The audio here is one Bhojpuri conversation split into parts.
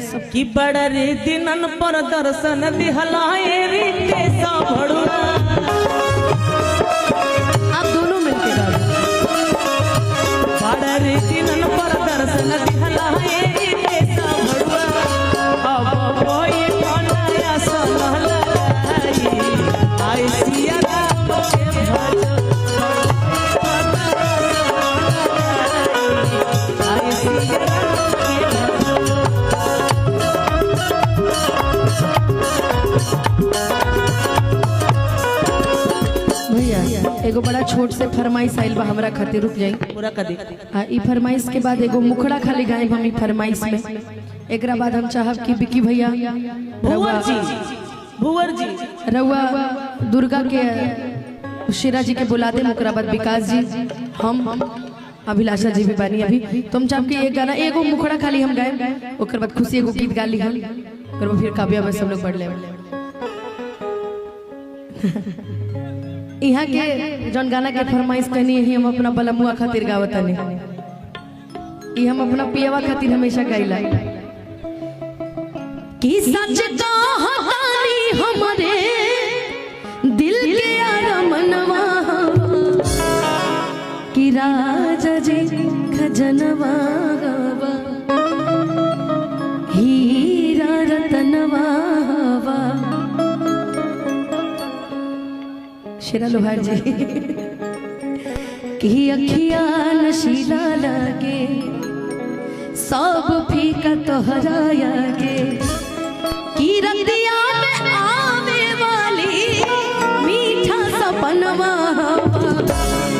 सब कि बड़ रे दिनन पर दर्शन दिहलाए रे कैसा भड़ुआ। आप दोनों मिलके गाओ। बड़ रे दिनन पर दर्शन दिहलाए रे कैसा भड़ुआ। अब कोई कन्हैया संभलाई आई सिया राम के भज। आई सिया राम के भज। भैया एगो बड़ा छोट से फरमाइश आइल बा हमरा खातिर, रुक जाई पूरा कर दे। हाँ, ई फरमाइश के बाद एगो मुखड़ा खाली गायब हम ई फरमाइश में। एकरा बाद हम चाहब कि विकी भैया भुवर जी, भुवर जी रउआ दुर्गा के शेरा जी के बुला दे। ओकरा बाद विकास जी, हम अभिलाषा जी भी बानी अभी। तुम चाहब कि एक गाना एगो मुखड़ा खाली हम गाएब, ओकर बाद खुशी एगो गीत गा ली हम, ओकर बाद फिर काव्या में सब लोग बढ़ ले। यहाँ के जौन गाना के फरमाइश कहनी है हम अपना बलमुआ खातिर गावतनी, ई हम अपना पियवा खातिर हमेशा गाइला। कि सच कहतानी हमरे दिल के अरमनवा कि राजा जी खजनवा हीरा रतनवा। शेरा लोहार जी कि अखिया नशीला लगे सब फीका तोहराया के कि रतिया में आवे वाली मीठा सपनवा।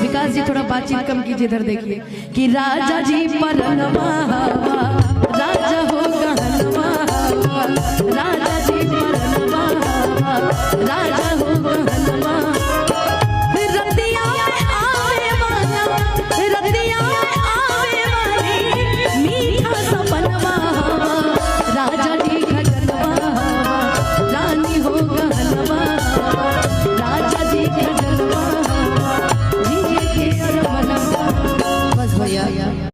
विकास जी थोड़ा बातचीत कम कीजिए, इधर देखिए। कि राजा जी परनवा राजा हो